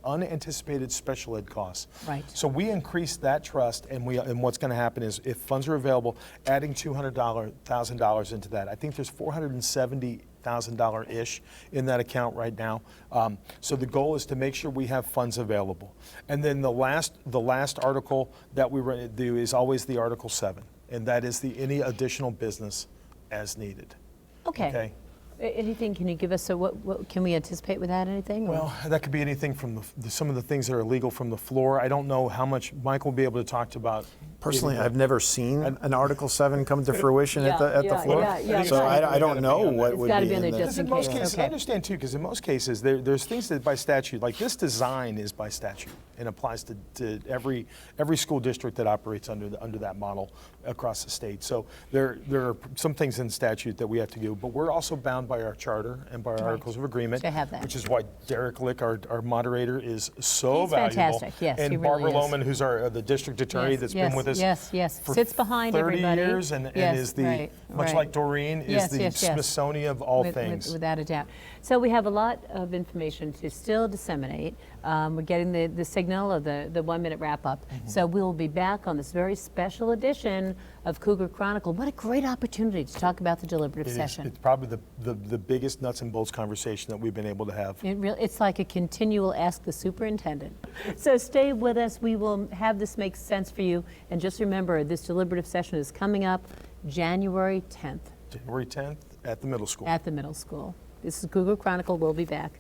unanticipated special ed costs. Right. So we increased that trust, and what's going to happen is if funds are available, adding $200,000 into that. I think there's $470,000-ish in that account right now. So the goal is to make sure we have funds available. And then the last article that we do is always the Article 7, and that is any additional business as needed. Okay. Anything? Can you give us? So what can we anticipate with that? Anything? Well, that could be anything from some of the things that are illegal from the floor. I don't know how much Mike will be able to talk about. Personally, I've never seen an Article 7 come to fruition at the floor. So I don't know what would be in there. Because in most cases, I understand too, because in most cases, there's things that by statute, like this design is by statute and applies to every school district that operates under that model across the state. So there are some things in statute that we have to do, but we're also bound by our charter and by our articles of agreement, which is why Derek Lick, our moderator, is so valuable. Fantastic. Yes, and he really Barbara is. Lohman, who's the district attorney that's been with us for sits behind 30 everybody. years and is much like Doreen, is the Smithsonian of all things. Without a doubt. So we have a lot of information to still disseminate. We're getting the signal of the 1-minute wrap-up. So we'll be back on this very special edition of Cougar Chronicle. What a great opportunity to talk about the deliberative session. It's probably the biggest nuts and bolts conversation that we've been able to have. It's like a continual Ask the Superintendent. So stay with us. We will have this make sense for you. And just remember, this deliberative session is coming up January 10th. January 10th at the middle school. At the middle school. This is Cougar Chronicle. We'll be back.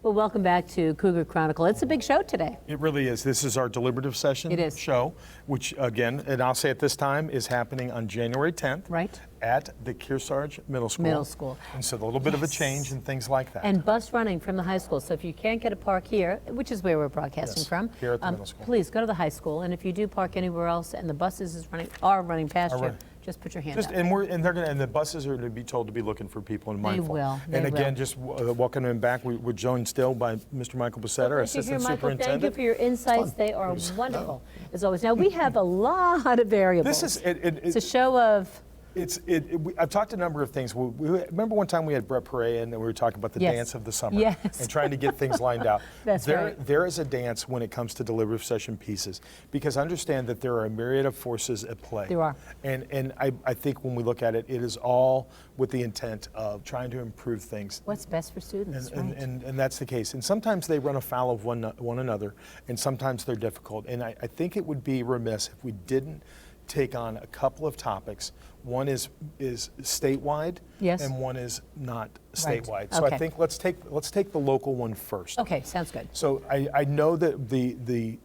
Well, welcome back to Cougar Chronicle. It's a big show today. It really is. This is our deliberative session show, which again, and I'll say at this time, is happening on January 10th. Right. At the Kearsarge Middle School. Middle school. And so a little bit of a change and things like that. And bus running from the high school. So if you can't get a park here, which is where we're broadcasting from, here at the middle school. Please go to the high school. And if you do park anywhere else and the buses are running past you, just put your hand up. And the buses are to be told to be looking for people and mindful. They will. And again, just welcome them back. We're joined still by Mr. Michael Besetter, our Assistant Superintendent. Thank you for your insights. They are wonderful, as always. Now, we have a lot of variables. It's a show of... I've talked a number of things. We remember one time we had Brett Perret and we were talking about the dance of the summer and trying to get things lined out. That's right. There is a dance when it comes to deliberative session pieces, because understand that there are a myriad of forces at play. There are. And I think when we look at it, it is all with the intent of trying to improve things. What's best for students, and that's the case. And sometimes they run afoul of one another, and sometimes they're difficult. And I think it would be remiss if we didn't take on a couple of topics. One is statewide, and one is not statewide. Right. So Okay. I think let's take the local one first. Okay, sounds good. So I know that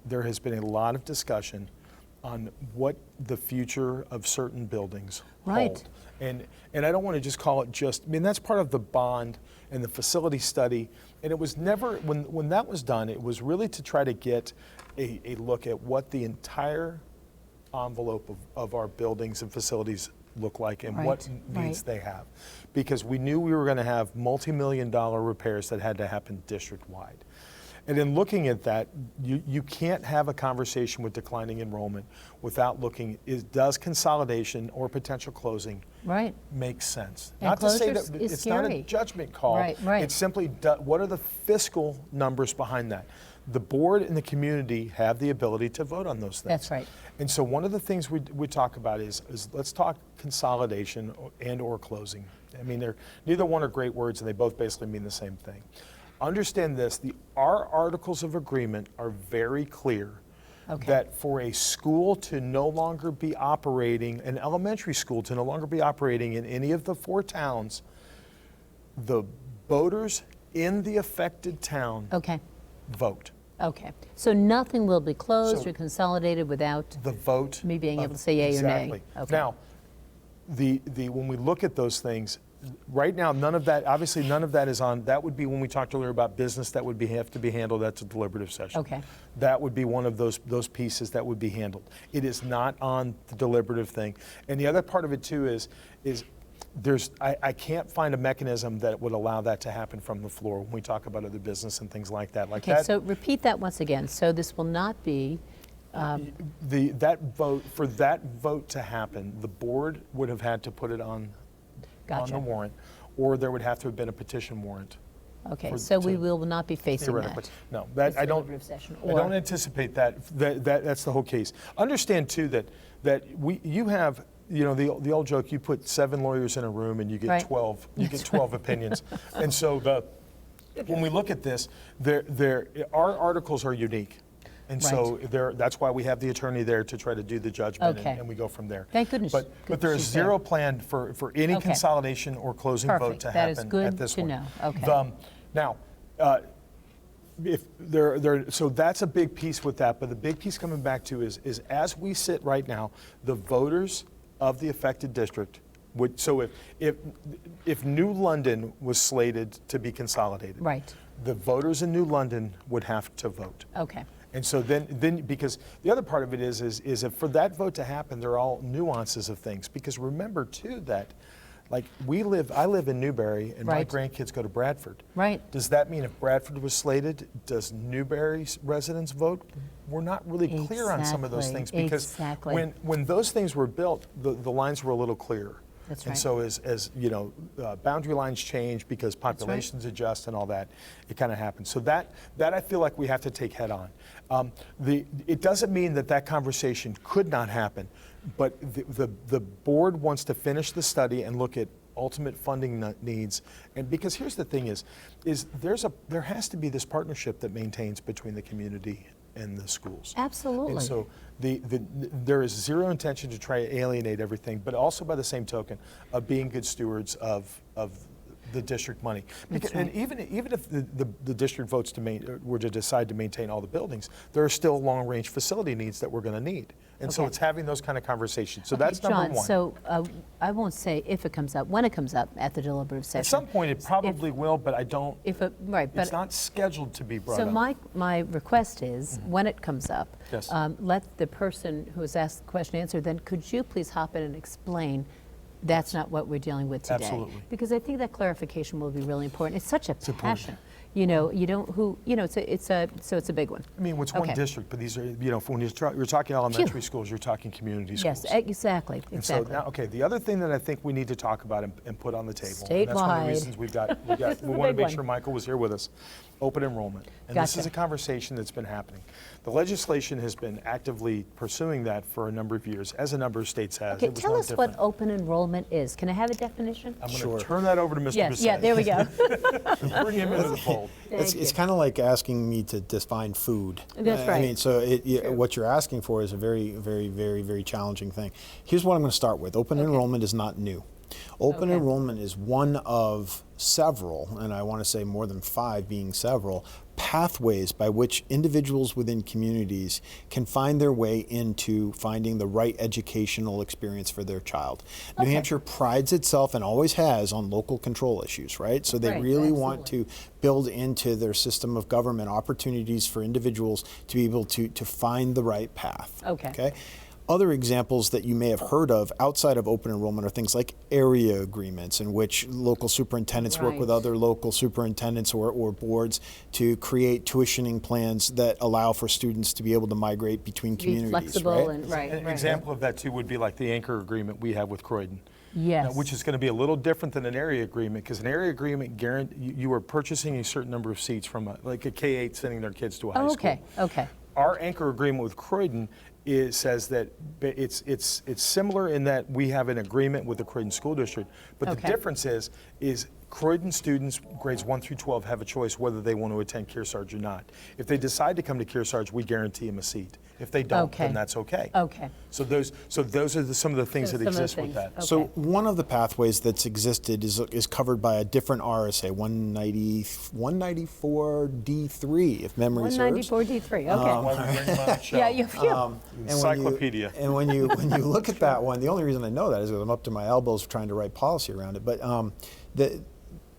there has been a lot of discussion on what the future of certain buildings hold. And I don't want to just call it that's part of the bond and the facility study. And it was never, when that was done, it was really to try to get a look at what the entire envelope of our buildings and facilities look like and what needs they have. Because we knew we were going to have multi-million-dollar repairs that had to happen district-wide. And in looking at that, you can't have a conversation with declining enrollment without looking, does consolidation or potential closing make sense? And not to say that is it's scary. not a judgment call. It's simply, what are the fiscal numbers behind that? The board and the community have the ability to vote on those things. That's right. And so one of the things we talk about is let's talk consolidation and or closing. I mean, neither one are great words, and they both basically mean the same thing. Understand this, our articles of agreement are very clear that for a school to no longer be operating, an elementary school to no longer be operating in any of the 4 towns, the voters in the affected town vote. Okay, so nothing will be closed or consolidated without the vote me being able to say yay or nay. Okay. Now, when we look at those things, right now, none of that is on. That would be when we talked earlier about business that would have to be handled. That's a deliberative session. Okay. That would be one of those pieces that would be handled. It is not on the deliberative thing. And the other part of it too is I can't find a mechanism that would allow that to happen from the floor when we talk about other business and things like that. Okay, so repeat that once again. So this will not be that vote to happen, the board would have had to put it on the warrant, or there would have to have been a petition warrant. Okay, so we will not be facing that. No, I don't anticipate that. That's the whole case. Understand too that you have, the old joke, you put 7 lawyers in a room and you get 12. You get 12 opinions. And so when we look at this, our articles are unique. And so that's why we have the attorney there to try to do the judgment, and we go from there. Thank goodness. But there is zero plan for any consolidation or closing vote to happen at this one. That is good to know. Okay. Now, so that's a big piece with that. But the big piece coming back to is as we sit right now, the voters of the affected district would. So if New London was slated to be consolidated, the voters in New London would have to vote. Okay. And so then because the other part of it is if for that vote to happen, there are all nuances of things. Because remember too that, like I live in Newberry, and my grandkids go to Bradford. Right. Does that mean if Bradford was slated, does Newberry residents vote? We're not really clear on some of those things because when those things were built, the lines were a little clearer. That's And right. so as you know, boundary lines change because populations adjust and all that, it kind of happens. So that I feel like we have to take head on. It doesn't mean that conversation could not happen, but the board wants to finish the study and look at ultimate funding needs. And because here's the thing is there has to be this partnership that maintains between the community and the schools. Absolutely. And so there is zero intention to try to alienate everything, but also by the same token of being good stewards of the district money. Because, and even if the district votes were to decide to maintain all the buildings, there are still long-range facility needs that we're going to need. And so it's having those kind of conversations. So that's number John, one. so I won't say if it comes up, when it comes up at the deliberative session. At some point, it probably will, but I don't. Right, but it's not scheduled to be brought so up. my request is, when it comes up, Yes. let the person who has asked the question answer. Then could you please hop in and explain? That's not what we're dealing with today. Absolutely. Because I think that clarification will be really important. It's such a important. passion. You know, it's a big one. I mean, it's one Okay. district, but these are, when you're talking elementary schools, you're talking community schools. Yes, exactly. And so now, okay, the other thing that I think we need to talk about and put on the table, and that's one of Statewide. the reasons we This is we the want to big make one. sure Michael was here with us, open enrollment. And this Gotcha. is a conversation that's been happening. The legislation has been actively pursuing that for a number of years, as a number of states has. Okay, It was tell not us what different. open enrollment is. Can I have a definition? I'm going Sure. to turn that over to Mr. Yes, Bissett. yeah, there we go. Bring him into the fold. It's kind of like asking me to define food. That's I right. mean, so what you're asking for is a very, very, very, very challenging thing. Here's what I'm going to start with. Open enrollment is not new. Open Okay. enrollment is one of several, and I want to say more than 5 being several, pathways by which individuals within communities can find their way into finding the right educational experience for their child. New Hampshire prides itself and always has on local control issues, right? So they Right, really want to absolutely. build into their system of government opportunities for individuals to be able to find the right path. Okay. Other examples that you may have heard of outside of open enrollment are things like area agreements, in which local superintendents work with Right. other local superintendents or boards to create tuitioning plans that allow for students to be able to migrate between Be communities. flexible right? and right. An right. example of that too would be like the anchor agreement we have with Croydon. Yes. Which is going to be a little different than an area agreement, because an area agreement you are purchasing a certain number of seats from like a K-8 sending their kids to a high Oh, school. okay. Our anchor agreement with Croydon says that it's similar in that we have an agreement with the Croydon School District, but the Okay. difference is Croydon students, grades 1 through 12, have a choice whether they want to attend Kearsarge or not. If they decide to come to Kearsarge, we guarantee them a seat. If they don't, Okay. then that's okay. Okay. So those are some of the things So that some of the exist with things. that. Okay. So one of the pathways that's existed is covered by a different RSA, 194D3, if memory serves. 194D3, okay. Why we bring them on the show. Yeah, you Encyclopedia. And when you look at that one, the only reason I know that is because I'm up to my elbows trying to write policy around it. But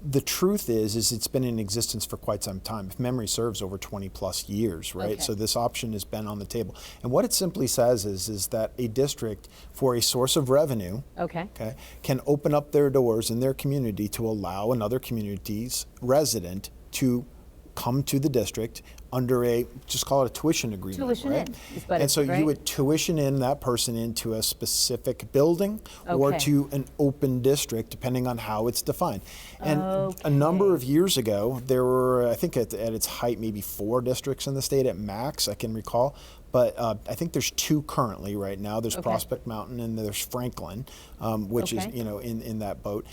the truth is it's been in existence for quite some time. If memory serves, over 20 plus years, right? Okay. So this option has been on the table. And what it simply says is that a district, for a source of revenue, Okay. can open up their doors in their community to allow another community's resident to come to the district under just call it a tuition agreement. Tuition right? in, but And it's- so right? you would tuition in that person into a specific building or Okay. to an open district, depending on how it's defined. And a number of years ago, there were, I think at its height, maybe 4 districts in the state at max, I can recall. But I think there's 2 currently right now. There's Okay. Prospect Mountain and there's Franklin, which is, Okay. in that boat.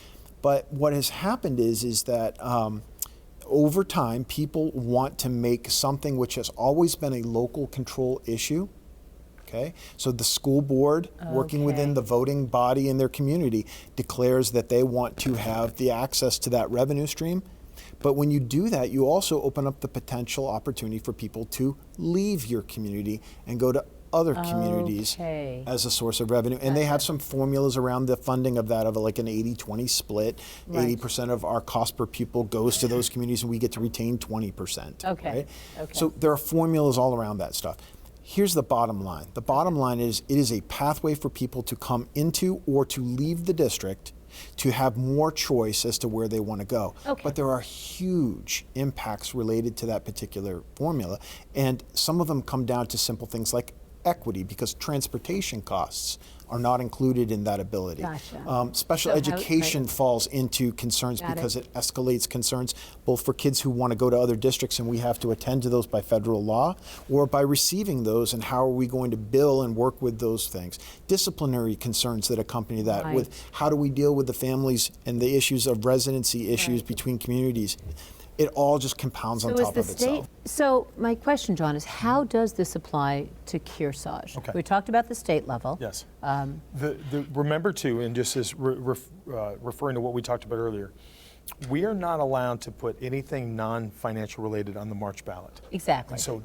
But what has happened is that over time, people want to make something which has always been a local control issue. Okay, so the school board, working within Okay. the voting body in their community, declares that they want to have the access to that revenue stream. But when you do that, you also open up the potential opportunity for people to leave your community and go to other communities Okay. as a source of revenue. And they have some formulas around the funding of that, of like an 80-20 split. Right. 80% of our cost per pupil goes to those communities, and we get to retain 20%. Okay. Right? Okay. So there are formulas all around that stuff. Here's the bottom line. The bottom line is it is a pathway for people to come into or to leave the district to have more choice as to where they want to go. Okay. But there are huge impacts related to that particular formula, and some of them come down to simple things like equity because transportation costs are not included in that ability. Gotcha. Special So how- education right. falls into concerns Got because it. it escalates concerns both for kids who want to go to other districts and we have to attend to those by federal law, or by receiving those and how are we going to bill and work with those things. Disciplinary concerns that accompany that Right. with how do we deal with the families and the issues of residency issues between communities. It all just compounds on So is top the of state, itself. so my question, John, is how does this apply to Kearsarge? Okay. We talked about the state level. Yes. Remember too, and just as referring to what we talked about earlier, we are not allowed to put anything non-financial related on the March ballot. Exactly. And so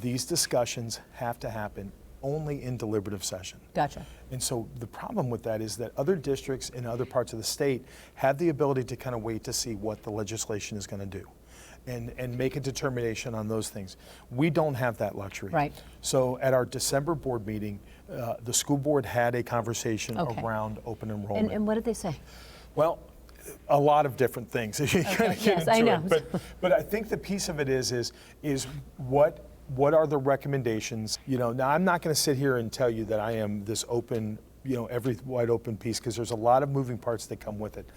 these discussions have to happen only in deliberative session. Gotcha. And so the problem with that is that other districts in other parts of the state have the ability to kind of wait to see what the legislation is going to do and make a determination on those things. We don't have that luxury. Right. So at our December board meeting, the school board had a conversation Okay. around open enrollment. And what did they say? Well, a lot of different things. You kind of get yes, into I know. it. But I think the piece of it is what are the recommendations? Now I'm not going to sit here and tell you that I am this open, every wide open piece, because there's a lot of moving parts that come with it.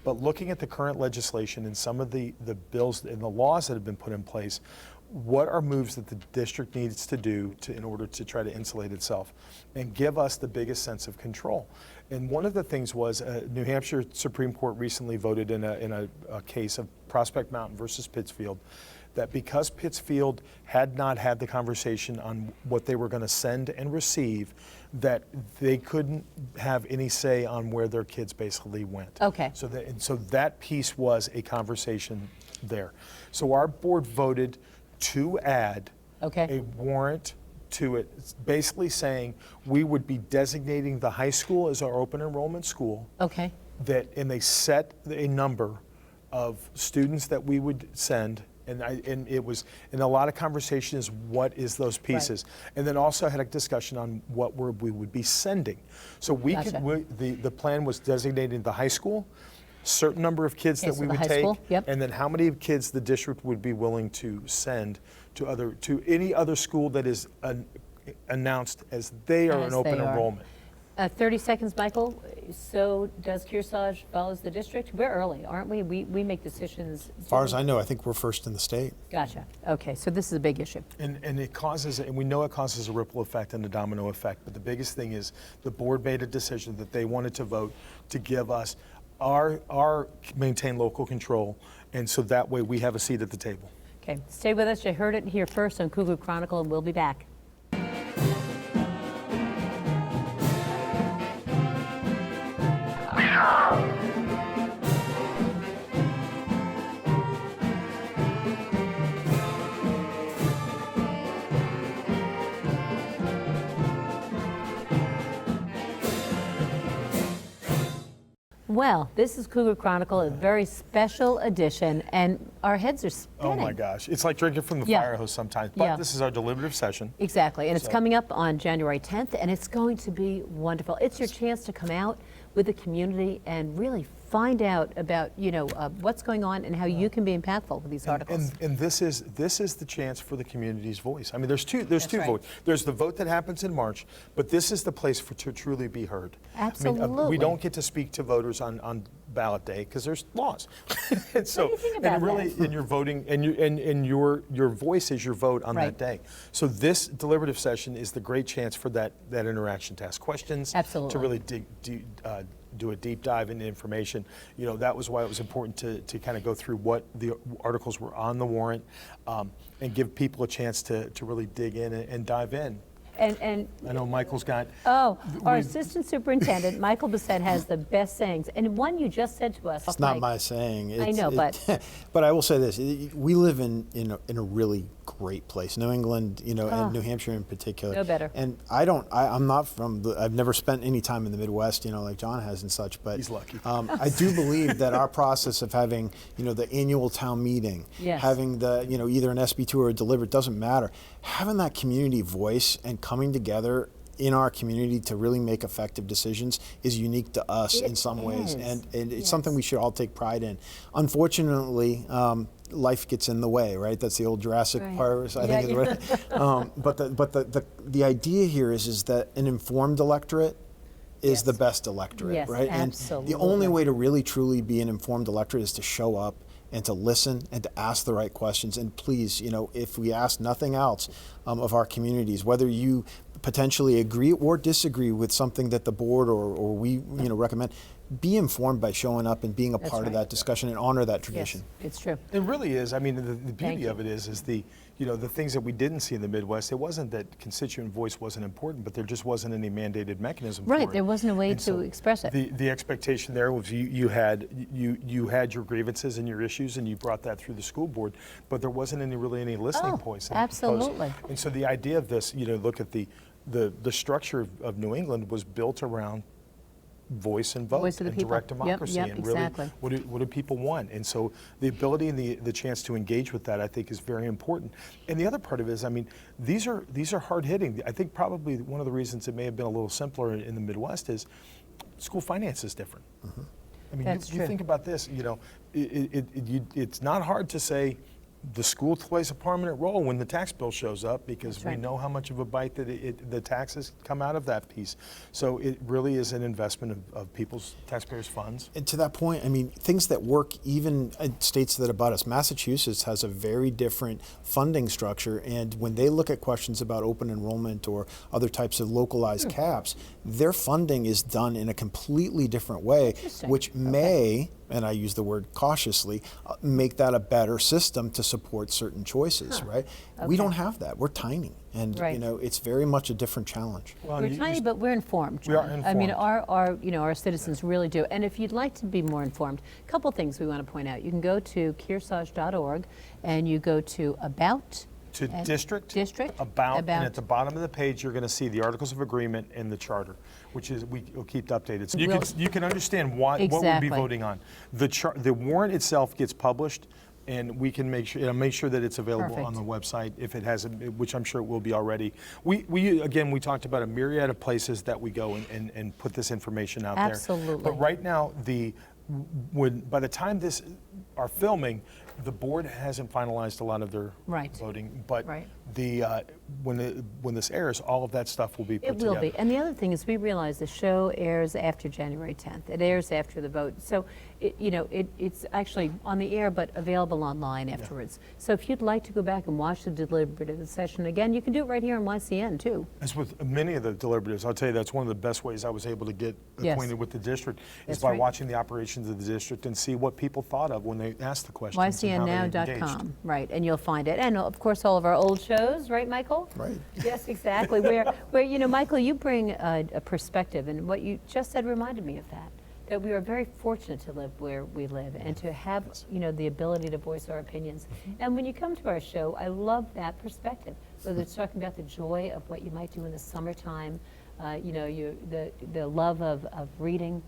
But looking at the current legislation and some of the bills and the laws that have been put in place, what are moves that the district needs to do in order to try to insulate itself and give us the biggest sense of control? And one of the things was New Hampshire Supreme Court recently voted in a case of Prospect Mountain versus Pittsfield, that because Pittsfield had not had the conversation on what they were going to send and receive, that they couldn't have any say on where their kids basically went. Okay. So that piece was a conversation there. So our board voted to add Okay. a warrant to it, basically saying we would be designating the high school as our open enrollment school, Okay. and they set a number of students that we would send. And it was in a lot of conversations, what is those pieces? And then also had a discussion on what we would be sending. So Gotcha. the plan was designating the high school, certain number of kids Okay, that so we the would high take, school, yep. and then how many kids the district would be willing to send to any other school that is announced as they are As an open they are. enrollment. 30 seconds, Michael. So does Kearsarge follows the district? We're early, aren't we? We make decisions. As far as I know, I think we're first in the state. Gotcha. Okay, so this is a big issue. And it causes, and we know it causes a ripple effect and a domino effect, but the biggest thing is the board made a decision that they wanted to vote to give us our maintain local control, and so that way we have a seat at the table. Okay, stay with us. You heard it here first on Cougar Chronicle, and we'll be back. Well, this is Cougar Chronicle, a very special edition, and our heads are spinning. Oh my gosh, it's like drinking from the Yeah. fire hose sometimes, but Yeah. this is our deliberative session. Exactly, and it's So- coming up on January 10th, and it's going to be wonderful. It's your chance to come out with the community and really find out about, what's going on and how you can be impactful with these articles. And this is the chance for the community's voice. I mean, there's two right. votes. There's the vote that happens in March, but this is the place to truly be heard. I mean, Absolutely. we don't get to speak to voters on ballot day because there's laws. And so, What do you think about and really, that? and you're voting, and your voice is your vote on Right. that day. So this deliberative session is the great chance for that interaction, to ask questions, Absolutely. to really do a deep dive into information. That was why it was important to kind of go through what the articles were on the warrant, and give people a chance to really dig in and dive in. And I know Michael's got. our assistant superintendent, Michael Bissett, has the best sayings, and one you just said to us. It's not my saying. I know, but but I will say this: we live in a really great place, New England, and New Hampshire in particular. No better. And I'm not from. I've never spent any time in the Midwest, like John has and such. But He's lucky. I do believe that our process of having, the annual town meeting, Yes. having the, either an SB2 or a deliberate, doesn't matter. Having that community voice and coming together in our community to really make effective decisions is unique to us in some ways, is. and it's Yes. something we should all take pride in. Unfortunately, life gets in the way, right? That's the old Jurassic Right. Park. I Yeah, think is right. But the idea here is that an informed electorate is Yes. the best electorate, Yes, right? absolutely. And the only way to really truly be an informed electorate is to show up and to listen and to ask the right questions. And please, if we ask nothing else of our communities, whether you potentially agree or disagree with something that the board or we recommend, be informed by showing up and being a That's part of right. that discussion and honor that tradition. Yes, it's true. It really is. I mean, the Thank beauty you. of it is the things that we didn't see in the Midwest. It wasn't that constituent voice wasn't important, but there just wasn't any mandated mechanism for Right, it. there wasn't a way And to so express it. The expectation there was you had your grievances and your issues, and you brought that through the school board, but there wasn't really any listening Oh, points. absolutely. And so the idea of this, look at the structure of New England was built around voice and vote Voice of the and people. direct Yep, democracy yep, and really exactly. what do people want. And so the ability and the chance to engage with that, I think, is very important. And the other part of it is, I mean, these are hard hitting. I think probably one of the reasons it may have been a little simpler in the Midwest is school finance is different. I mean, That's you true. think about this, it's not hard to say the school plays a prominent role when the tax bill shows up because That's we right. know how much of a bite that the taxes come out of that piece. So it really is an investment of people's taxpayers' funds. And to that point, I mean, things that work even in states that abut us. Massachusetts has a very different funding structure, and when they look at questions about open enrollment or other types of localized caps, their funding is done in a completely different way, Interesting. which may, and I use the word cautiously, make that a better system to support certain choices, right? We Okay. don't have that. We're tiny, and Right. it's very much a different challenge. Well, We're you- tiny, but we're informed, John. We are I mean, informed. our citizens really do. And if you'd like to be more informed, a couple things we want to point out. You can go to kearsarge.org and you go to About. To and district, District, about, and at the bottom of the page, you're going to see the Articles of Agreement and the Charter, which is we'll keep updated. So you can understand what we'll Exactly. be voting on. The warrant itself gets published, and we can make sure that it's available on the website if it hasn't, which I'm sure it will be already. We talked about a myriad of places that we go and put this information out there. Absolutely. But right now, by the time our filming, the board hasn't finalized a lot of their Right. voting, but Right. when this airs, all of that stuff will be put It will together. be. And the other thing is we realize the show airs after January 10th. It airs after the vote. So, it's actually on the air but available online afterwards. So if you'd like to go back and watch the deliberative session again, you can do it right here on YCN too. As with many of the deliberatives, I'll tell you that's one of the best ways I was able to get Yes. acquainted with the district That's is by right. watching the operations of the district and see what people thought of when they asked the questions. and how they engaged. YCNnow.com, right, and you'll find it. And of course, all of our old shows, right, Michael? Right. Yes, exactly. Where Michael, you bring a perspective, and what you just said reminded me of that we are very fortunate to live where we live and to have, the ability to voice our opinions. And when you come to our show, I love that perspective, whether it's talking about the joy of what you might do in the summertime, the love of reading,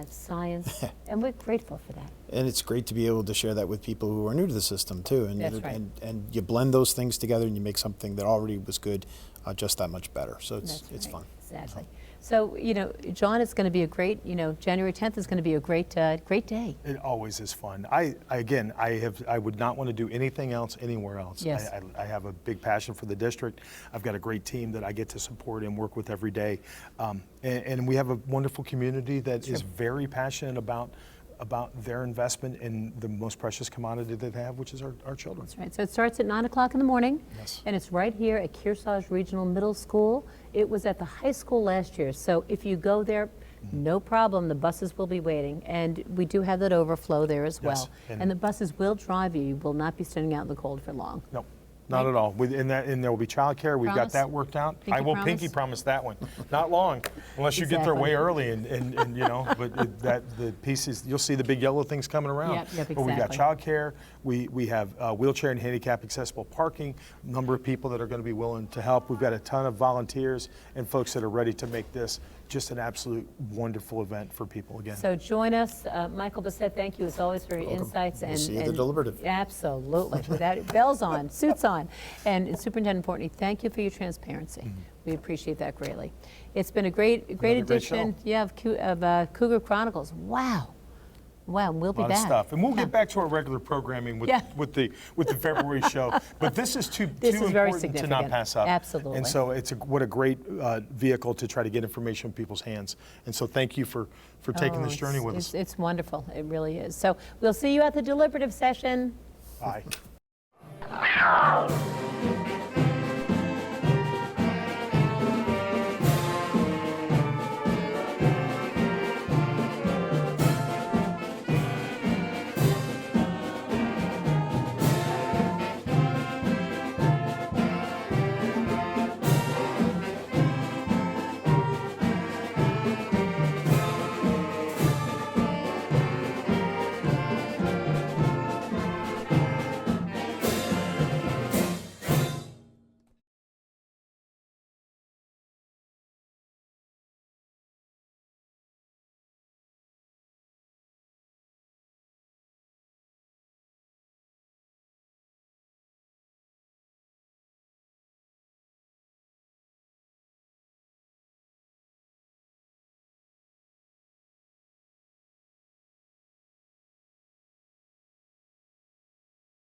science, and we're grateful for that. And it's great to be able to share that with people who are new to the system too. And That's right. and you blend those things together and you make something that already was good just that much better. So it's That's right. fun. Exactly. So, John, it's going to be a great, January 10th is going to be a great day. It always is fun. I would not want to do anything else anywhere else. Yes. I have a big passion for the district. I've got a great team that I get to support and work with every day. And we have a wonderful community that is very passionate about their investment in the most precious commodity that they have, which is our children. That's right. So it starts at 9 o'clock in the morning. Yes. And it's right here at Kearsarge Regional Middle School. It was at the high school last year. So if you go there, no problem. The buses will be waiting. And we do have that overflow there as well. Yes. And the buses will drive you. You will not be standing out in the cold for long. No, not at all. And there will be childcare. We've Promise? got that worked out. Pinky I will promise? pinky promise that one. Not long, unless you get there way Exactly. early and But the pieces, you'll see the big yellow things coming around. Yep, But we've got exactly. childcare. We have wheelchair and handicap accessible parking. Number of people that are going to be willing to help. We've got a ton of volunteers and folks that are ready to make this just an absolute wonderful event for people again. So join us. Michael Bissett, thank you as always for your insights. We'll see you at the deliberative. Absolutely. Without bells on, suits on. And Superintendent Portney, thank you for your transparency. We appreciate that greatly. It's been a great great edition show. of Cougar Chronicles. Wow. Wow, we'll be A lot back. of stuff, and we'll get back to our regular programming with Yeah. with the February show. But this is too This is very important to not significant. pass up. Absolutely. And so what a great vehicle to try to get information in people's hands. And so thank you for taking this journey with us. It's wonderful. It really is. So we'll see you at the deliberative session. Bye.